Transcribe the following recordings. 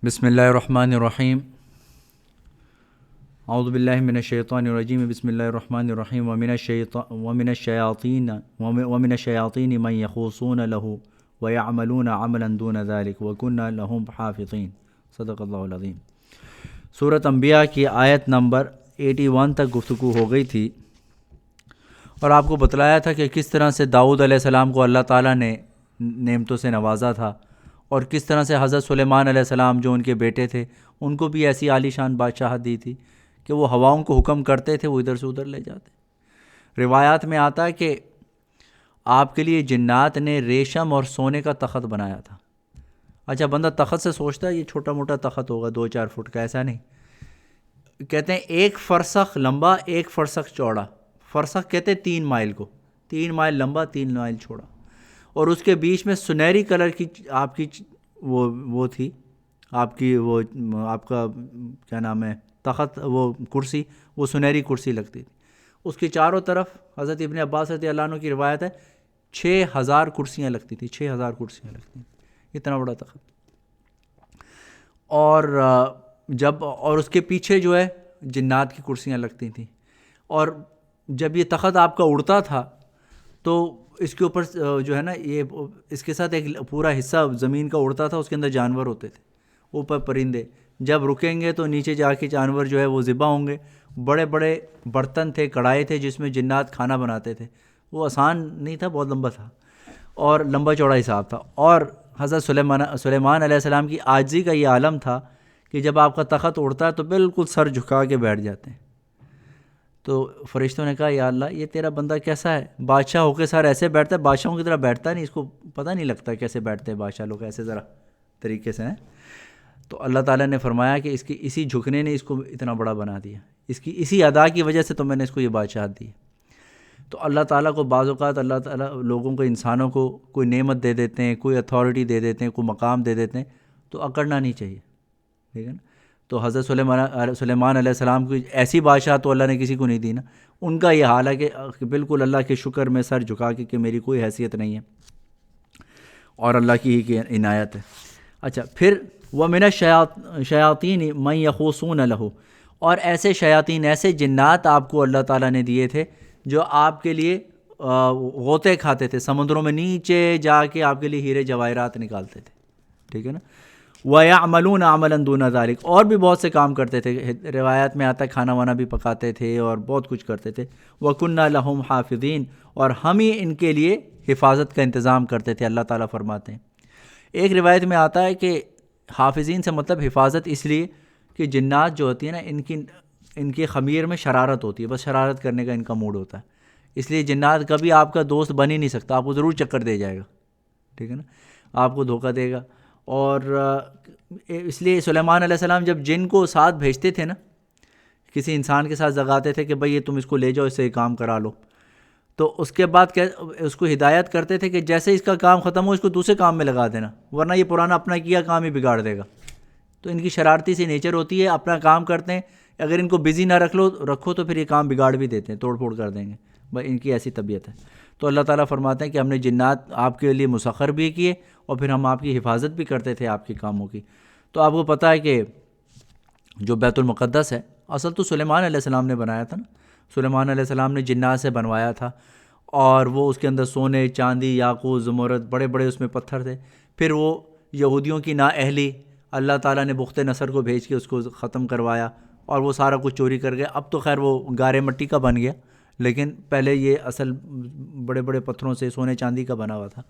بسم اللہ الرحمن الرحیم اعوذ باللہ من الشیطان الرجیم بسم اللہ الرحمن الرحیم ومن الشیاطین من یخوصون له ویعملون عملا دون ذلك وکنا لهم حافظین صدق اللہ العظیم۔ سورۃ انبیاء کی آیت نمبر 81 تک گفتگو ہو گئی تھی اور آپ کو بتلایا تھا کہ کس طرح سے داؤد علیہ السلام کو اللہ تعالیٰ نے نعمتوں سے نوازا تھا اور کس طرح سے حضرت سلیمان علیہ السلام جو ان کے بیٹے تھے ان کو بھی ایسی عالی شان بادشاہت دی تھی کہ وہ ہواؤں کو حکم کرتے تھے، وہ ادھر سے ادھر لے جاتے۔ روایات میں آتا ہے کہ آپ کے لیے جنات نے ریشم اور سونے کا تخت بنایا تھا۔ اچھا، بندہ تخت سے سوچتا ہے یہ چھوٹا موٹا تخت ہوگا 2-4 فٹ کا، ایسا نہیں۔ کہتے ہیں 1 فرسخ لمبا 1 فرسخ چوڑا، فرسخ کہتے ہیں 3 مائل کو، 3 مائل لمبا 3 مائل چوڑا، اور اس کے بیچ میں سنہری کلر کی آپ کی وہ تھی، آپ کی وہ آپ کا کیا نام ہے تخت، وہ کرسی، وہ سنہری کرسی لگتی تھی۔ اس کی چاروں طرف حضرت ابن عباس رضی اللہ عنہ کی روایت ہے 6000 کرسیاں لگتی تھیں، 6000 کرسیاں لگتی تھیں، اتنا بڑا تخت۔ اور اس کے پیچھے جو ہے جنات کی کرسیاں لگتی تھیں، اور جب یہ تخت آپ کا اڑتا تھا تو اس کے اوپر جو ہے نا یہ اس کے ساتھ ایک پورا حصہ زمین کا اڑتا تھا، اس کے اندر جانور ہوتے تھے، اوپر پرندے، جب رکیں گے تو نیچے جا کے جانور جو ہے وہ ذبح ہوں گے۔ بڑے بڑے برتن تھے، کڑھائی تھے جس میں جنات کھانا بناتے تھے، وہ آسان نہیں تھا، بہت لمبا تھا اور لمبا چوڑا حساب تھا۔ اور حضرت سلیمان علیہ السلام کی عاجزی کا یہ عالم تھا کہ جب آپ کا تخت اڑتا ہے تو بالکل سر جھکا کے بیٹھ جاتے ہیں۔ تو فرشتوں نے کہا یا اللہ یہ تیرا بندہ کیسا ہے، بادشاہ ہو کے سر ایسے بیٹھتا ہے، بادشاہوں کی طرح بیٹھتا نہیں، اس کو پتہ نہیں لگتا کیسے بیٹھتے ہیں بادشاہ لوگ، ایسے ذرا طریقے سے ہیں۔ تو اللہ تعالیٰ نے فرمایا کہ اس کی اسی جھکنے نے اس کو اتنا بڑا بنا دیا، اس کی اسی ادا کی وجہ سے تو میں نے اس کو یہ بادشاہت دی۔ تو اللہ تعالیٰ کو بعض اوقات اللہ تعالیٰ لوگوں کو، انسانوں کو کوئی نعمت دے دیتے ہیں، کوئی اتھارٹی دے دیتے ہیں، کوئی مقام دے دیتے ہیں تو اکڑنا نہیں چاہیے، ٹھیک ہے نا۔ تو حضرت سلیمان علیہ السلام کی ایسی بادشاہ تو اللہ نے کسی کو نہیں دی نا، ان کا یہ حال ہے کہ بالکل اللہ کے شکر میں سر جھکا کے کہ میری کوئی حیثیت نہیں ہے اور اللہ کی ہی عنایت ہے۔ اچھا، پھر وَمِنَ الشَّيَاطِينِ مَن يَخُوصُونَ لَهُ، اور ایسے شیاطین، ایسے جنات آپ کو اللہ تعالیٰ نے دیے تھے جو آپ کے لیے غوطے کھاتے تھے، سمندروں میں نیچے جا کے آپ کے لیے ہیرے جواہرات نکالتے تھے، ٹھیک ہے نا۔ وَيَعْمَلُونَ عَمَلًا دُونَ ذَلِكَ، اور بھی بہت سے کام کرتے تھے، روایات میں آتا ہے کھانا وانا بھی پکاتے تھے اور بہت کچھ کرتے تھے۔ وَكُنَّا لَهُمْ حَافِظِينَ، اور ہم ہی ان کے لیے حفاظت کا انتظام کرتے تھے، اللہ تعالیٰ فرماتے ہیں۔ ایک روایت میں آتا ہے کہ حافظین سے مطلب حفاظت اس لیے کہ جنات جو ہوتی ہیں نا ان کی خمیر میں شرارت ہوتی ہے، بس شرارت کرنے کا ان کا موڈ ہوتا ہے، اس لیے جنات کبھی آپ کا دوست بن ہی نہیں سکتا، آپ کو ضرور چکر دے جائے گا، ٹھیک ہے نا، آپ کو دھوکہ دے گا۔ اور اس لیے سلیمان علیہ السلام جب جن کو ساتھ بھیجتے تھے نا، کسی انسان کے ساتھ جگاتے تھے کہ بھئی یہ تم اس کو لے جاؤ، اس سے کام کرا لو، تو اس کے بعد اس کو ہدایت کرتے تھے کہ جیسے اس کا کام ختم ہو اس کو دوسرے کام میں لگا دینا، ورنہ یہ پرانا اپنا کیا کام ہی بگاڑ دے گا۔ تو ان کی شرارتی سی نیچر ہوتی ہے، اپنا کام کرتے ہیں، اگر ان کو بزی نہ رکھو تو پھر یہ کام بگاڑ بھی دیتے ہیں، توڑ پھوڑ کر دیں گے، بھائی ان کی ایسی طبیعت ہے۔ تو اللہ تعالیٰ فرماتے ہیں کہ ہم نے جنات آپ کے لیے مسخر بھی کیے اور پھر ہم آپ کی حفاظت بھی کرتے تھے آپ کے کاموں کی۔ تو آپ کو پتہ ہے کہ جو بیت المقدس ہے اصل تو سلیمان علیہ السلام نے بنایا تھا نا، سلیمان علیہ السلام نے جنات سے بنوایا تھا، اور وہ اس کے اندر سونے، چاندی، یاقوت، زمرد، بڑے بڑے اس میں پتھر تھے۔ پھر وہ یہودیوں کی نااہلی اللہ تعالیٰ نے بخت نصر کو بھیج کے اس کو ختم کروایا اور وہ سارا کچھ چوری کر گیا۔ اب تو خیر وہ گارے مٹی کا بن گیا، لیکن پہلے یہ اصل بڑے بڑے پتھروں سے سونے چاندی کا بنا ہوا تھا۔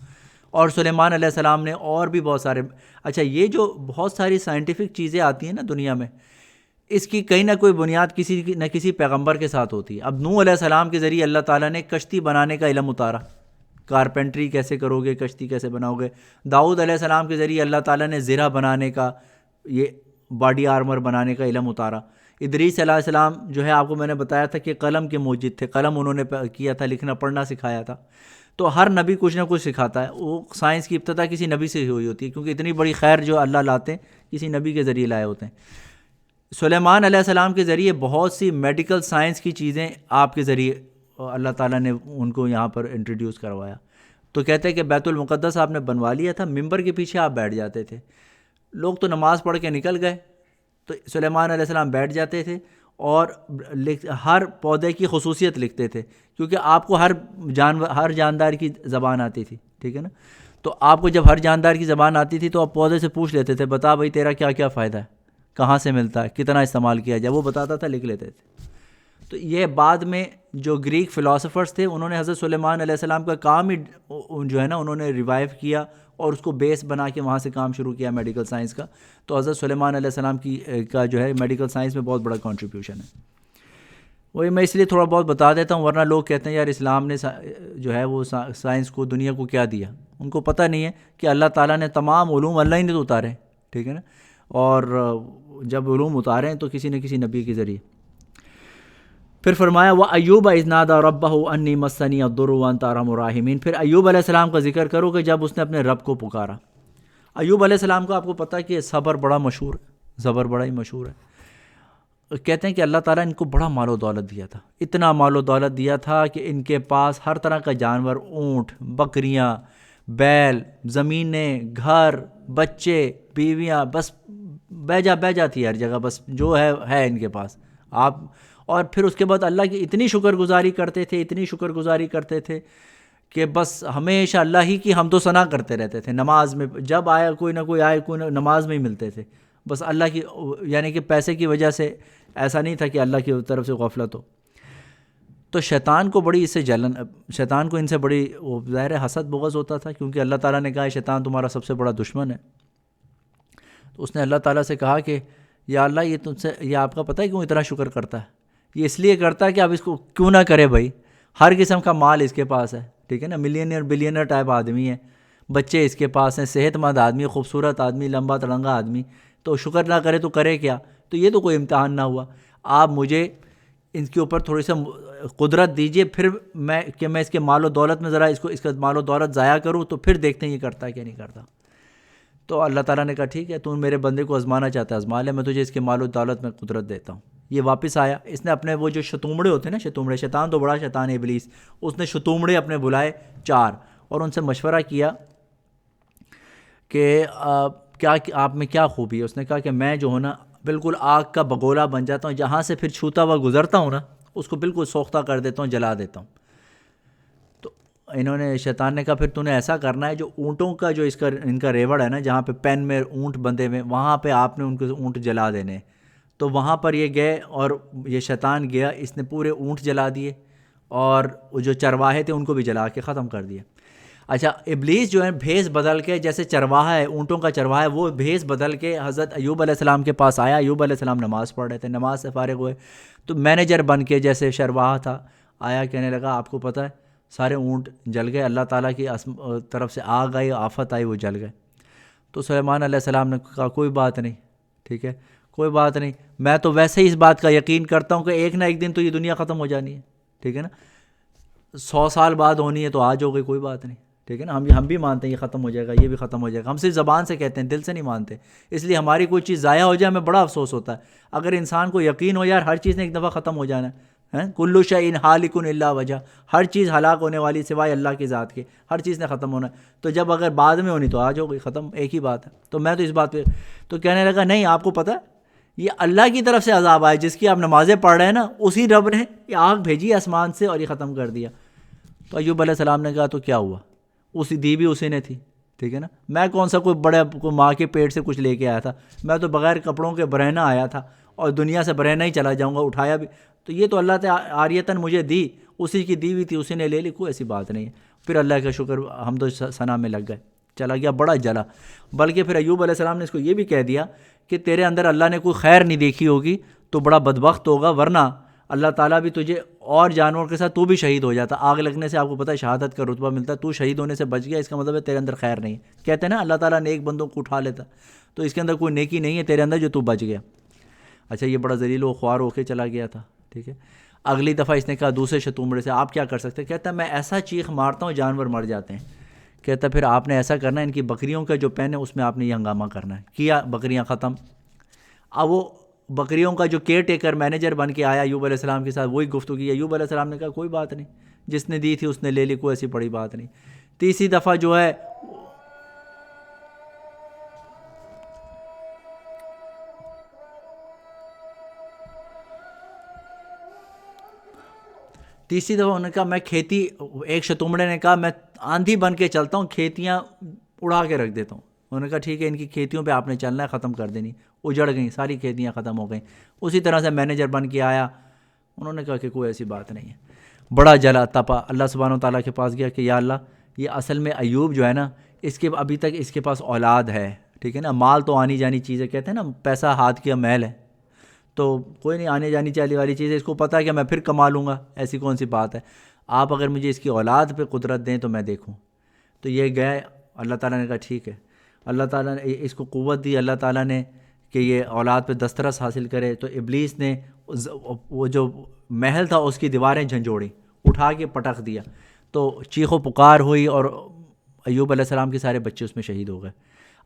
اور سلیمان علیہ السلام نے اور بھی بہت سارے، اچھا یہ جو بہت ساری سائنٹیفک چیزیں آتی ہیں نا دنیا میں، اس کی کہیں نہ کوئی بنیاد کسی نہ کسی پیغمبر کے ساتھ ہوتی ہے۔ اب نوح علیہ السلام کے ذریعے اللہ تعالیٰ نے کشتی بنانے کا علم اتارا، کارپینٹری کیسے کرو گے، کشتی کیسے بناؤ گے۔ داؤد علیہ السلام کے ذریعے اللہ تعالیٰ نے زرہ بنانے کا، یہ باڈی آرمر بنانے کا علم اتارا۔ ادریس علیہ السلام جو ہے آپ کو میں نے بتایا تھا کہ قلم کے موجد تھے، قلم انہوں نے کیا تھا، لکھنا پڑھنا سکھایا تھا۔ تو ہر نبی کچھ نہ کچھ سکھاتا ہے، وہ سائنس کی ابتدا کسی نبی سے ہوئی ہوتی ہے، کیونکہ اتنی بڑی خیر جو اللہ لاتے ہیں کسی نبی کے ذریعے لائے ہوتے ہیں۔ سلیمان علیہ السلام کے ذریعے بہت سی میڈیکل سائنس کی چیزیں آپ کے ذریعے اللہ تعالیٰ نے ان کو یہاں پر انٹروڈیوس کروایا۔ تو کہتے ہیں کہ بیت المقدس آپ نے بنوا لیا تھا، ممبر کے پیچھے آپ بیٹھ جاتے تھے، لوگ تو نماز پڑھ کے نکل گئے، تو سلیمان علیہ السلام بیٹھ جاتے تھے اور ہر پودے کی خصوصیت لکھتے تھے، کیونکہ آپ کو ہر جاندار کی زبان آتی تھی، ٹھیک ہے نا. تو آپ کو جب ہر جاندار کی زبان آتی تھی تو آپ پودے سے پوچھ لیتے تھے، بتا بھائی تیرا کیا کیا فائدہ ہے، کہاں سے ملتا ہے، کتنا استعمال کیا جائے، وہ بتاتا تھا، لکھ لیتے تھے. تو یہ بعد میں جو گریک فلاسفرز تھے انہوں نے حضرت سلیمان علیہ السلام کا کام ہی جو ہے نا انہوں نے ریوائیو کیا اور اس کو بیس بنا کے وہاں سے کام شروع کیا میڈیکل سائنس کا. تو حضرت سلیمان علیہ السلام کا جو ہے میڈیکل سائنس میں بہت بڑا کنٹریبیوشن ہے. وہی میں اس لیے تھوڑا بہت بتا دیتا ہوں، ورنہ لوگ کہتے ہیں یار اسلام نے جو ہے وہ سائنس کو، دنیا کو کیا دیا. ان کو پتہ نہیں ہے کہ اللہ تعالیٰ نے تمام علوم اللہ ہی نے تو اتارے، ٹھیک ہے نا. اور جب علوم اتارے ہیں تو کسی نہ کسی نبی کے ذریعے. پھر فرمایا وَأَيُّوبَ إِذْ نَادَىٰ رَبَّهُ أَنِّي مَسَّنِيَ الضُّرُّ وَأَنْتَ أَرْحَمُ الرَّاحِمِينَ. پھر ایوب علیہ السلام کا ذکر کرو کہ جب اس نے اپنے رب کو پکارا. ایوب علیہ السلام کو آپ کو پتہ ہے کہ صبر بڑا مشہور ہے، صبر بڑا ہی مشہور ہے. کہتے ہیں کہ اللہ تعالیٰ ان کو بڑا مال و دولت دیا تھا، اتنا مال و دولت دیا تھا کہ ان کے پاس ہر طرح کا جانور، اونٹ، بکریاں، بیل، زمینیں، گھر، بچے، بیویاں، بس بیجا تھی ہر جگہ، بس جو ہے ان کے پاس. آپ اور پھر اس کے بعد اللہ کی اتنی شکر گزاری کرتے تھے، اتنی شکر گزاری کرتے تھے کہ بس ہمیشہ اللہ ہی کی حمد و ثنا کرتے رہتے تھے. نماز میں جب آیا کوئی نہ کوئی آئے، کوئی نہ نماز میں ہی ملتے تھے بس اللہ کی، یعنی کہ پیسے کی وجہ سے ایسا نہیں تھا کہ اللہ کی طرف سے غفلت ہو. تو شیطان کو بڑی اس سے شیطان کو ان سے بڑی ظاہر حسد بغض ہوتا تھا، کیونکہ اللہ تعالیٰ نے کہا شیطان تمہارا سب سے بڑا دشمن ہے. تو اس نے اللہ تعالیٰ سے کہا کہ یا اللہ یہ تم سے، یہ آپ کا پتہ ہے کیوں اتنا شکر کرتا ہے؟ یہ اس لیے کرتا ہے کہ اب اس کو کیوں نہ کرے بھائی، ہر قسم کا مال اس کے پاس ہے، ٹھیک ہے نا، ملینئر بلینئر ٹائپ آدمی ہے، بچے اس کے پاس ہیں، صحت مند آدمی، خوبصورت آدمی، لمبا تڑنگا آدمی، تو شکر نہ کرے تو کرے کیا؟ تو یہ تو کوئی امتحان نہ ہوا. آپ مجھے ان کے اوپر تھوڑی سا قدرت دیجئے، پھر میں اس کے مال و دولت میں ذرا اس کا مال و دولت ضائع کروں، تو پھر دیکھتے ہیں یہ کرتا ہے کیا نہیں کرتا. تو اللہ تعالیٰ نے کہا ٹھیک ہے، تو میرے بندے کو آزمانا چاہتا ہے آزما لے، میں تجھے اس کے مال و دولت میں قدرت دیتا ہوں. یہ واپس آیا، اس نے اپنے وہ جو شتومڑے ہوتے ہیں نا، شیطان تو بڑا شیطان ہے ابلیس، اس نے شتومڑے اپنے بلائے 4 اور ان سے مشورہ کیا کہ کیا آپ میں کیا خوبی ہے. اس نے کہا کہ میں جو ہوں نا بالکل آگ کا بگولا بن جاتا ہوں، جہاں سے پھر چھوتا ہوا گزرتا ہوں نا اس کو بالکل سوختہ کر دیتا ہوں، جلا دیتا ہوں. تو شیطان نے کہا پھر تو نے ایسا کرنا ہے، جو اونٹوں کا جو ان کا ریوڑ ہے نا، جہاں پہ پین میں اونٹ بندھے ہوئے، وہاں پہ آپ نے ان کے اونٹ جلا دینے. تو وہاں پر یہ گئے اور یہ شیطان گیا، اس نے پورے اونٹ جلا دیے اور جو چرواہے تھے ان کو بھی جلا کے ختم کر دیا. اچھا، ابلیس جو ہے بھیس بدل کے، جیسے چرواہا ہے، اونٹوں کا چرواہا ہے، وہ بھیس بدل کے حضرت ایوب علیہ السلام کے پاس آیا. ایوب علیہ السلام نماز پڑھ رہے تھے، نماز سے فارغ ہوئے تو مینیجر بن کے جیسے چرواہا تھا آیا، کہنے لگا آپ کو پتہ ہے سارے اونٹ جل گئے، اللہ تعالیٰ کی طرف سے آگ آئی، آفت آئی، وہ جل گئے. تو سلیمان علیہ السلام نے کہا کوئی بات نہیں، ٹھیک ہے، کوئی بات نہیں، میں تو ویسے ہی اس بات کا یقین کرتا ہوں کہ ایک نہ ایک دن تو یہ دنیا ختم ہو جانی ہے، ٹھیک ہے نا، 100 سال بعد ہونی ہے تو آج ہو گئی، کوئی بات نہیں، ٹھیک ہے نا. ہم بھی مانتے ہیں یہ ختم ہو جائے گا، یہ بھی ختم ہو جائے گا، ہم صرف زبان سے کہتے ہیں، دل سے نہیں مانتے. اس لیے ہماری کوئی چیز ضائع ہو جائے ہمیں بڑا افسوس ہوتا ہے. اگر انسان کو یقین ہو یار ہر چیز نے ایک دفعہ ختم ہو جانا ہے، کلو شیء ہالک الا وجہ، ہر چیز ہلاک ہونے والی سوائے اللہ کی ذات کے، ہر چیز نے ختم ہونا ہے. تو جب اگر بعد میں ہونی تو آج ہو گئی، ختم، ایک ہی بات ہے. تو میں تو اس بات پہ تو کہنے لگا نہیں، آپ کو پتہ ہے یہ اللہ کی طرف سے عذاب آئے، جس کی آپ نمازیں پڑھ رہے ہیں نا، اسی رب نے یہ آگ بھیجی آسمان سے اور یہ ختم کر دیا. تو ایوب علیہ السلام نے کہا تو کیا ہوا، اسی دی بھی اسی نے تھی، ٹھیک ہے نا، میں کون سا کوئی ماں کے پیٹ سے کچھ لے کے آیا تھا، میں تو بغیر کپڑوں کے برہنہ آیا تھا اور دنیا سے برہنہ ہی چلا جاؤں گا، اٹھایا بھی تو یہ تو اللہ تعالیٰ عاریتاً مجھے دی، اسی کی دی ہوئی تھی، اسی نے لے لی، کوئی ایسی بات نہیں ہے. پھر اللہ کا شکر حمد و ثنا میں لگ گئے، چلا گیا، بڑا جلا. بلکہ پھر ایوب علیہ السلام نے اس کو یہ بھی کہہ دیا کہ تیرے اندر اللہ نے کوئی خیر نہیں دیکھی ہوگی تو بڑا بدبخت ہوگا، ورنہ اللہ تعالیٰ بھی تجھے اور جانور کے ساتھ تو بھی شہید ہو جاتا. آگ لگنے سے آپ کو پتہ ہے شہادت کا رتبہ ملتا ہے، تو شہید ہونے سے بچ گیا، اس کا مطلب ہے تیرے اندر خیر نہیں. کہتے ہیں نا اللہ تعالیٰ نیک بندوں کو اٹھا لیتا، تو اس کے اندر کوئی نیکی نہیں ہے تیرے اندر جو تو بچ گیا. اچھا، یہ بڑا ذلیل و خوار ہو کے چلا گیا تھا، ٹھیک ہے. اگلی دفعہ اس نے کہا دوسرے شتومڑے سے آپ کیا کر سکتے ہیں؟ کہتا ہے میں ایسا چیخ مارتا ہوں جانور مر جاتے ہیں. کہتا ہے پھر آپ نے ایسا کرنا ہے، ان کی بکریوں کا جو پین ہے اس میں آپ نے یہ ہنگامہ کرنا ہے. کیا بکریاں ختم. اب وہ بکریوں کا جو کیئر ٹیکر مینیجر بن کے آیا ایوب علیہ السلام کے ساتھ، وہی گفتگو کی. ایوب علیہ السلام نے کہا کوئی بات نہیں، جس نے دی تھی اس نے لے لی، کوئی ایسی بڑی بات نہیں. تیسری دفعہ جو ہے تیسری دفعہ انہوں نے کہا میں کھیتی، ایک شتومڑے نے کہا میں آندھی بن کے چلتا ہوں، کھیتیاں اڑا کے رکھ دیتا ہوں۔ انہوں نے کہا ٹھیک ہے، ان کی کھیتیوں پہ آپ نے چلنا ہے، ختم کر دینی۔ اجڑ گئیں ساری کھیتیاں، ختم ہو گئیں۔ اسی طرح سے مینیجر بن کے آیا، انہوں نے کہا کہ کوئی ایسی بات نہیں ہے، بڑا جلا تپا، اللہ سبحانہ و تعالیٰ کے پاس گیا کہ یا اللہ، یہ اصل میں ایوب جو ہے نا، اس کے ابھی تک اس کے پاس اولاد ہے، ٹھیک ہے نا، مال تو آنی جانی چیز ہے، کہتے ہیں نا پیسہ ہاتھ کی میل ہے، تو کوئی نہیں، آنے جانی چاہیے والی چیز ہے، اس کو پتہ ہے کہ میں پھر کما لوں گا، ایسی کون سی بات ہے، آپ اگر مجھے اس کی اولاد پہ قدرت دیں تو میں دیکھوں۔ تو یہ گئے، اللہ تعالیٰ نے کہا ٹھیک ہے، اللہ تعالیٰ نے اس کو قوت دی، اللہ تعالیٰ نے کہ یہ اولاد پہ دسترس حاصل کرے۔ تو ابلیس نے وہ جو محل تھا اس کی دیواریں جھنجھوڑی، اٹھا کے پٹک دیا، تو چیخ و پکار ہوئی، اور ایوب علیہ السلام کے سارے بچے اس میں شہید ہو گئے۔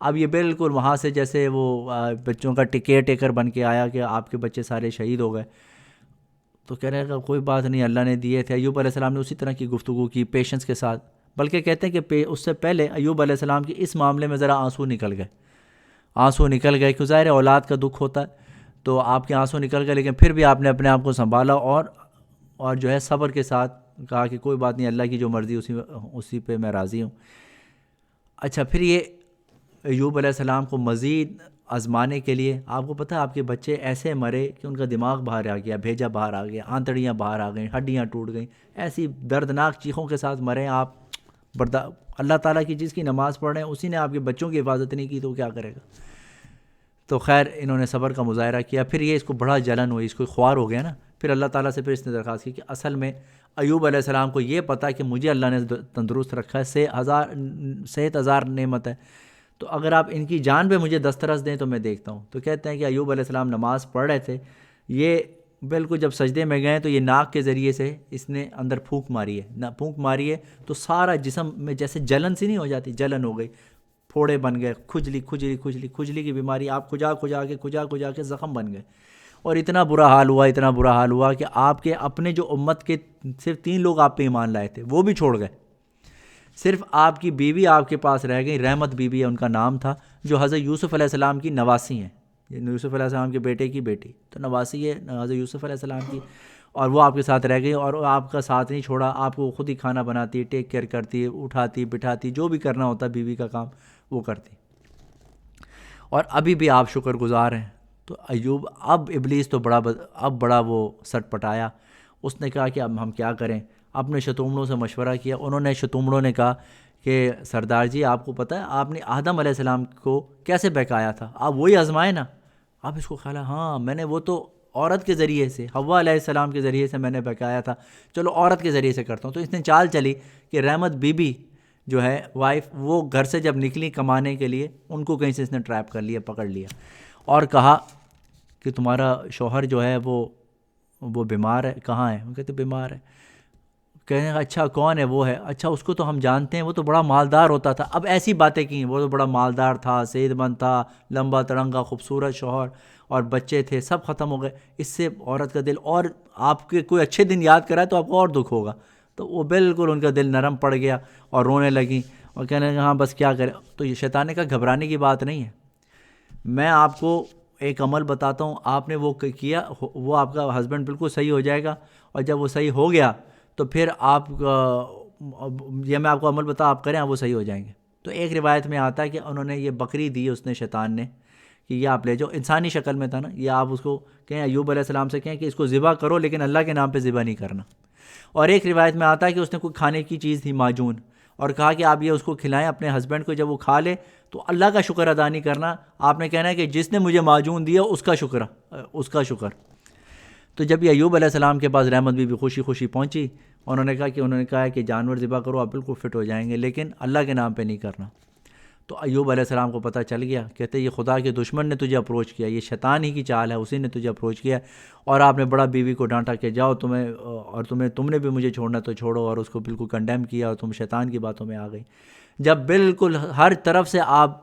اب یہ بالکل وہاں سے جیسے وہ بچوں کا کیئر ٹیکر بن کے آیا کہ آپ کے بچے سارے شہید ہو گئے، تو کہہ رہے کہ کوئی بات نہیں، اللہ نے دیے تھے۔ ایوب علیہ السلام نے اسی طرح کی گفتگو کی پیشنس کے ساتھ، بلکہ کہتے ہیں کہ اس سے پہلے ایوب علیہ السلام کی اس معاملے میں ذرا آنسو نکل گئے کہ ظاہر اولاد کا دکھ ہوتا ہے، تو آپ کے آنسو نکل گئے، لیکن پھر بھی آپ نے اپنے آپ کو سنبھالا اور جو ہے صبر کے ساتھ کہا کہ کوئی بات نہیں، اللہ کی جو مرضی اسی پہ میں راضی ہوں۔ اچھا، پھر یہ ایوب علیہ السلام کو مزید آزمانے کے لیے، آپ کو پتہ ہے آپ کے بچے ایسے مرے کہ ان کا دماغ باہر آ گیا، بھیجا باہر آ گیا، آنتڑیاں باہر آ گئیں، ہڈیاں ٹوٹ گئیں، ایسی دردناک چیخوں کے ساتھ مرے آپ۔ اللہ تعالیٰ کی جس کی نماز پڑھ رہے ہیں اسی نے آپ کے بچوں کی حفاظت نہیں کی تو کیا کرے گا؟ تو خیر انہوں نے صبر کا مظاہرہ کیا، پھر یہ اس کو بڑا جلن ہوئی، اس کو خوار ہو گیا نا، پھر اللہ تعالیٰ سے پھر اس نے درخواست کی کہ اصل میں ایوب علیہ السلام کو یہ پتہ کہ مجھے اللہ نے تندرست رکھا ہے، صحت ہزار نعمت ہے، تو اگر آپ ان کی جان پہ مجھے دسترس دیں تو میں دیکھتا ہوں۔ تو کہتے ہیں کہ ایوب علیہ السلام نماز پڑھ رہے تھے، یہ بالکل جب سجدے میں گئے تو یہ ناک کے ذریعے سے اس نے اندر پھونک ماری ہے تو سارا جسم میں جیسے جلن سی نہیں ہو جاتی، جلن ہو گئی، پھوڑے بن گئے، کھجلی کی بیماری، آپ کھجا کے زخم بن گئے، اور اتنا برا حال ہوا کہ آپ کے اپنے جو امت کے صرف 3 لوگ آپ پہ ایمان لائے تھے وہ بھی چھوڑ گئے، صرف آپ کی بیوی آپ کے پاس رہ گئی، رحمت بیوی ان کا نام تھا، جو حضرت یوسف علیہ السلام کی نواسی ہیں، یوسف علیہ السلام کے بیٹے کی بیٹی، تو نواسی ہے حضرت یوسف علیہ السلام کی، اور وہ آپ کے ساتھ رہ گئی، اور آپ کا ساتھ نہیں چھوڑا، آپ کو خود ہی کھانا بناتی، ٹیک کیئر کرتی، اٹھاتی بٹھاتی، جو بھی کرنا ہوتا بیوی کا کام وہ کرتی، اور ابھی بھی آپ شکر گزار ہیں۔ تو ایوب، اب ابلیس تو بڑا وہ سٹ پٹایا، اس نے کہا کہ اب ہم کیا کریں، اپنے شتومڑوں سے مشورہ کیا، شتومڑوں نے کہا کہ سردار جی آپ کو پتہ ہے آپ نے آدم علیہ السلام کو کیسے بہکایا تھا، آپ وہی آزمائیں نا۔ اب اس کو خیال ہے ہاں میں نے وہ تو عورت کے ذریعے سے، حوا علیہ السلام کے ذریعے سے میں نے بہکایا تھا، چلو عورت کے ذریعے سے کرتا ہوں۔ تو اس نے چال چلی کہ رحمت بی بی جو ہے وائف، وہ گھر سے جب نکلی کمانے کے لیے، ان کو کہیں سے اس نے ٹریپ کر لیا، پکڑ لیا، اور کہا کہ تمہارا شوہر جو ہے وہ بیمار ہے، کہاں ہے؟ وہ کہتے بیمار ہے، کہنے کا اچھا کون ہے؟ وہ ہے، اچھا اس کو تو ہم جانتے ہیں، وہ تو بڑا مالدار ہوتا تھا۔ اب ایسی باتیں کی، وہ تو بڑا مالدار تھا، صحت مند تھا، لمبا تڑنگا خوبصورت شوہر، اور بچے تھے، سب ختم ہو گئے، اس سے عورت کا دل، اور آپ کے کوئی اچھے دن یاد کرائے تو آپ کو اور دکھ ہوگا۔ تو وہ بالکل ان کا دل نرم پڑ گیا اور رونے لگیں اور کہنے لگے ہاں بس کیا کریں۔ تو یہ شیطان نے کہا گھبرانے کی بات نہیں ہے، میں آپ کو ایک عمل بتاتا ہوں، آپ نے وہ کیا، وہ آپ کا ہسبینڈ بالکل صحیح ہو جائے گا، اور جب وہ صحیح ہو گیا تو پھر آپ یہ میں آپ کو عمل بتا آپ کریں، آپ وہ صحیح ہو جائیں گے۔ تو ایک روایت میں آتا ہے کہ انہوں نے یہ بکری دی، اس نے شیطان نے، کہ یہ آپ لے جاؤ، انسانی شکل میں تھا نا، یہ آپ اس کو کہیں، ایوب علیہ السلام سے کہیں کہ اس کو ذبح کرو لیکن اللہ کے نام پہ ذبح نہیں کرنا۔ اور ایک روایت میں آتا ہے کہ اس نے کوئی کھانے کی چیز تھی معجون، اور کہا کہ آپ یہ اس کو کھلائیں اپنے ہسبینڈ کو، جب وہ کھا لے تو اللہ کا شکر ادا نہیں کرنا، آپ نے کہنا ہے کہ جس نے مجھے معجون دیا اس کا شکر۔ تو جب یہ ایوب علیہ السلام کے پاس رحمت بی بی خوشی پہنچی، انہوں نے کہا کہ جانور ذبح کرو، آپ بالکل فٹ ہو جائیں گے، لیکن اللہ کے نام پہ نہیں کرنا۔ تو ایوب علیہ السلام کو پتہ چل گیا، کہتے یہ خدا کے دشمن نے تجھے اپروچ کیا، یہ شیطان ہی کی چال ہے، اسی نے تجھے اپروچ کیا، اور آپ نے بڑا بیوی کو ڈانٹا کہ جاؤ تم نے بھی مجھے چھوڑنا تو چھوڑو، اور اس کو بالکل کنڈیم کیا، اور تم شیطان کی باتوں میں آ گئی۔ جب بالکل ہر طرف سے آپ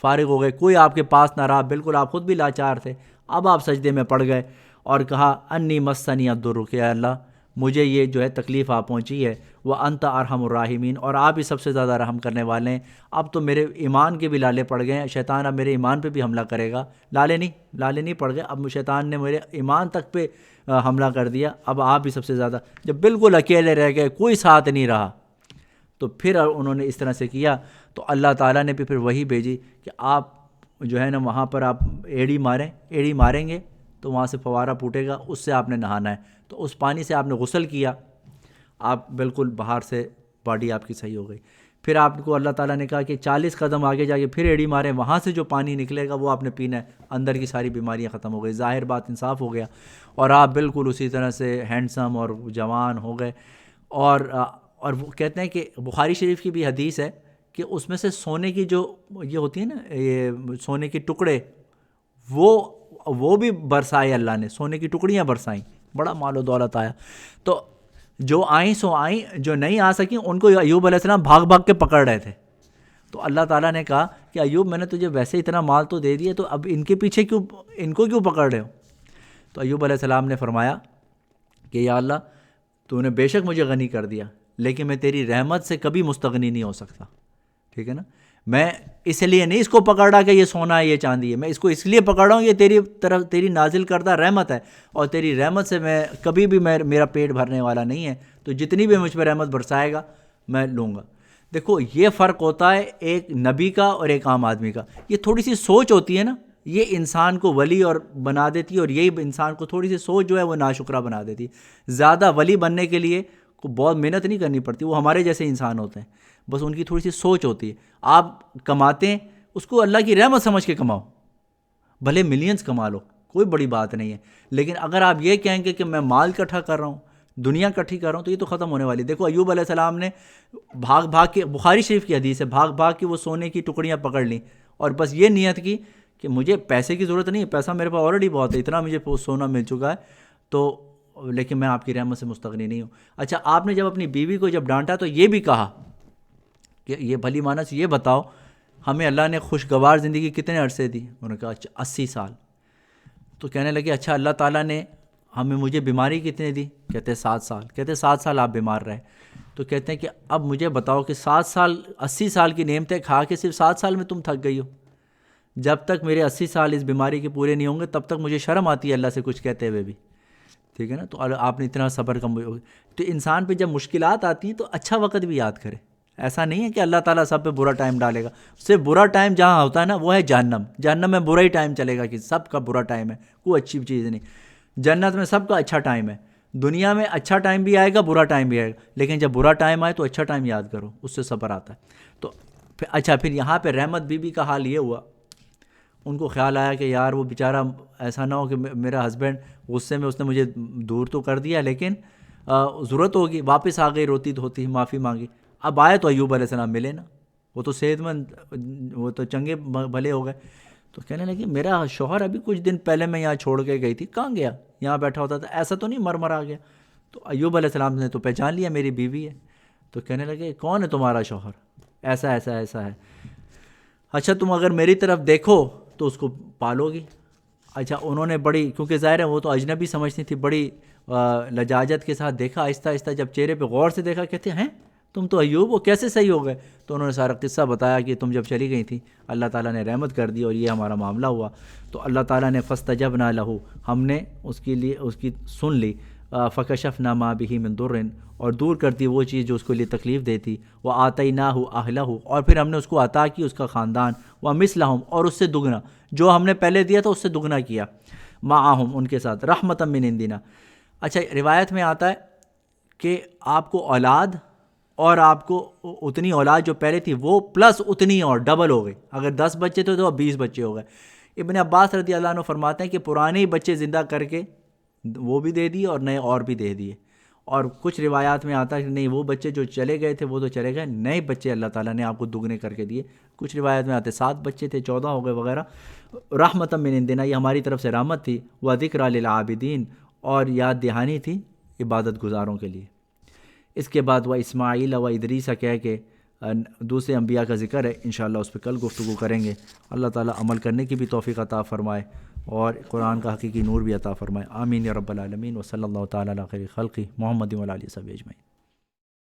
فارغ ہو گئے، کوئی آپ کے پاس نہ رہا، بالکل آپ خود بھی لاچار تھے، اب آپ سجدے میں پڑ گئے اور کہا انی مسنی الضر، کہ اللہ مجھے یہ جو ہے تکلیف آپ پہنچی ہے، وَأَنْتَ أَرْحَمُ الرَّاحِمِينَ، اور آپ ہی سب سے زیادہ رحم کرنے والے ہیں۔ اب تو میرے ایمان کے بھی لالے پڑ گئے ہیں، شیطان اب میرے ایمان پہ بھی حملہ کرے گا۔ لالے نہیں پڑ گئے، اب شیطان نے میرے ایمان تک پہ حملہ کر دیا، اب آپ ہی سب سے زیادہ۔ جب بالکل اکیلے رہ گئے، کوئی ساتھ نہیں رہا، تو پھر انہوں نے اس طرح سے کیا، تو اللہ تعالیٰ نے بھی پھر وہی بھیجی کہ آپ جو ہے نا وہاں پر آپ ایڑی ماریں گے تو وہاں سے فوارہ پھوٹے گا، اس سے آپ نے نہانا ہے۔ تو اس پانی سے آپ نے غسل کیا، آپ بالکل باہر سے باڈی آپ کی صحیح ہو گئی۔ پھر آپ کو اللہ تعالیٰ نے کہا کہ 40 قدم آگے جا کے پھر ایڑی ماریں، وہاں سے جو پانی نکلے گا وہ آپ نے پینا ہے، اندر کی ساری بیماریاں ختم ہو گئی، ظاہر بات انصاف ہو گیا، اور آپ بالکل اسی طرح سے ہینڈسم اور جوان ہو گئے۔ اور وہ کہتے ہیں کہ بخاری شریف کی بھی حدیث ہے کہ اس میں سے سونے کی جو یہ ہوتی ہے نا، یہ سونے کے ٹکڑے، وہ بھی برسائے اللہ نے، سونے کی ٹکڑیاں برسائیں، بڑا مال و دولت آیا۔ تو جو آئیں سو آئیں، جو نہیں آ سکیں ان کو ایوب علیہ السلام بھاگ کے پکڑ رہے تھے۔ تو اللہ تعالیٰ نے کہا کہ ایوب میں نے تجھے ویسے اتنا مال تو دے دیا، تو اب ان کے پیچھے ان کو کیوں پکڑ رہے ہو؟ تو ایوب علیہ السلام نے فرمایا کہ یا اللہ تو نے بے شک مجھے غنی کر دیا، لیکن میں تیری رحمت سے کبھی مستغنی نہیں ہو سکتا، ٹھیک ہے نا؟ میں اس لیے نہیں اس کو پکڑ رہا کہ یہ سونا ہے یہ چاندی ہے، میں اس کو اس لیے پکڑ رہا ہوں، یہ تیری نازل کردہ رحمت ہے، اور تیری رحمت سے میں کبھی بھی میرا پیٹ بھرنے والا نہیں ہے، تو جتنی بھی مجھ پہ رحمت برسائے گا میں لوں گا۔ دیکھو یہ فرق ہوتا ہے ایک نبی کا اور ایک عام آدمی کا، یہ تھوڑی سی سوچ ہوتی ہے نا، یہ انسان کو ولی اور بنا دیتی ہے، اور یہی انسان کو تھوڑی سی سوچ جو ہے وہ ناشکرہ بنا دیتی ہے۔ زیادہ ولی بننے کے لیے کو بہت محنت نہیں کرنی پڑتی، وہ ہمارے جیسے انسان ہوتے ہیں، بس ان کی تھوڑی سی سوچ ہوتی ہے۔ آپ کماتے ہیں اس کو اللہ کی رحمت سمجھ کے کماؤ، بھلے ملینز کما لو، کوئی بڑی بات نہیں ہے، لیکن اگر آپ یہ کہیں گے کہ میں مال اکٹھا کر رہا ہوں، دنیا اکٹھی کر رہا ہوں، تو یہ تو ختم ہونے والی۔ دیکھو ایوب علیہ السلام نے بھاگ کے، بخاری شریف کی حدیث ہے، بھاگ کے وہ سونے کی ٹکڑیاں پکڑ لیں، اور بس یہ نیت کی کہ مجھے پیسے کی ضرورت نہیں ہے، پیسہ میرے پاس آلریڈی بہت ہے، اتنا مجھے سونا مل چکا ہے، تو لیکن میں آپ کی رحمت سے مستغنی نہیں ہوں۔ اچھا، آپ نے جب اپنی بیوی کو جب ڈانٹا تو یہ بھی کہا کہ یہ بھلی مانس یہ بتاؤ ہمیں اللہ نے خوشگوار زندگی کتنے عرصے دی؟ انہوں نے کہا 80 سال۔ تو کہنے لگے اچھا اللہ تعالیٰ نے مجھے بیماری کتنے دی؟ کہتے 7 سال۔ کہتے 7 سال آپ بیمار رہے، تو کہتے ہیں کہ اب مجھے بتاؤ کہ 7 سال 80 سال کی نعمتیں کھا کے صرف 7 سال میں تم تھک گئی ہو؟ جب تک میرے 80 سال اس بیماری کے پورے نہیں ہوں گے تب تک مجھے شرم آتی ہے اللہ سے کچھ کہتے ہوئے بھی، ٹھیک ہے نا؟ تو آپ نے اتنا صبر تو انسان پہ جب مشکلات آتی ہیں تو اچھا وقت بھی یاد کرے۔ ایسا نہیں ہے کہ اللہ تعالیٰ سب پہ برا ٹائم ڈالے گا، صرف برا ٹائم جہاں ہوتا ہے نا وہ ہے جہنم میں برا ہی ٹائم چلے گا، کہ سب کا برا ٹائم ہے، کوئی اچھی چیز نہیں۔ جنت میں سب کا اچھا ٹائم ہے، دنیا میں اچھا ٹائم بھی آئے گا برا ٹائم بھی آئے گا، لیکن جب برا ٹائم آئے تو اچھا ٹائم یاد کرو، اس سے صبر آتا ہے۔ تو پھر یہاں پہ رحمت بی بی کا حال یہ ہوا، ان کو خیال آیا کہ یار وہ بیچارہ ایسا نہ ہو کہ میرا ہسبینڈ غصے میں اس نے مجھے دور تو کر دیا، لیکن ضرورت ہوگی واپس آ گئی روتی دھوتی معافی مانگی۔ اب آئے تو ایوب علیہ السلام ملے نا، وہ تو صحت مند، وہ تو چنگے بھلے ہو گئے، تو کہنے لگے میرا شوہر ابھی کچھ دن پہلے میں یہاں چھوڑ کے گئی تھی، کہاں گیا؟ یہاں بیٹھا ہوتا تھا، ایسا تو نہیں مر آ گیا؟ تو ایوب علیہ السلام نے تو پہچان لیا میری بیوی ہے، تو کہنے لگے کون ہے تمہارا شوہر؟ ایسا ایسا ایسا ہے۔ اچھا تم اگر میری طرف دیکھو تو اس کو پالو گی۔ اچھا انہوں نے بڑی، کیونکہ ظاہر ہے وہ تو اجنبی سمجھتی تھی، بڑی لجاجت کے ساتھ دیکھا، آہستہ آہستہ جب چہرے پہ غور سے دیکھا، کہتے ہیں تم تو ایوب ہو، کیسے صحیح ہو گئے؟ تو انہوں نے سارا قصہ بتایا کہ تم جب چلی گئی تھی اللہ تعالیٰ نے رحمت کر دی اور یہ ہمارا معاملہ ہوا، تو اللہ تعالیٰ نے فاستجبنا لہ، ہم نے اس کی سن لی، فکشفنا ما بہ من ضر، اور دور کرتی وہ چیز جو اس کو لیے تکلیف دیتی، وآتیناہ اہلہ، اور پھر ہم نے اس کو عطا کی اس کا خاندان، ومثلہم، اور اس سے دگنا، جو ہم نے پہلے دیا تھا اس سے دگنا کیا، معہم، ان کے ساتھ، رحمتا من عندنا۔ اچھا روایت میں آتا ہے کہ آپ کو اولاد، اور آپ کو اتنی اولاد جو پہلے تھی وہ پلس اتنی اور ڈبل ہو گئی، اگر 10 بچے تھے تو اب 20 بچے ہو گئے۔ ابن عباس رضی اللہ عنہ فرماتے ہیں کہ پرانے بچے زندہ کر کے وہ بھی دے دیے اور نئے اور بھی دے دیے، اور کچھ روایات میں آتا ہے کہ نہیں وہ بچے جو چلے گئے تھے وہ تو چلے گئے، نئے بچے اللہ تعالیٰ نے آپ کو دگنے کر کے دیے۔ کچھ روایت میں آتے 7 بچے تھے، 14 ہو گئے وغیرہ۔ رحمت من عندنا، یہ ہماری طرف سے رحمت تھی، وذکریٰ للعابدین، اور یاد دہانی تھی عبادت گزاروں کے لیے۔ اس کے بعد وہ اسماعیل و ادریسہ کہہ کے دوسرے انبیاء کا ذکر ہے، انشاءاللہ اس پہ کل گفتگو کریں گے۔ اللہ تعالیٰ عمل کرنے کی بھی توفیق عطا فرمائے اور قرآن کا حقیقی نور بھی عطا فرمائے، آمین یا رب العالمین۔ وصلی اللہ تعالیٰ علی خیر خلقہ محمد و علیہ وصحبہ اجمعین۔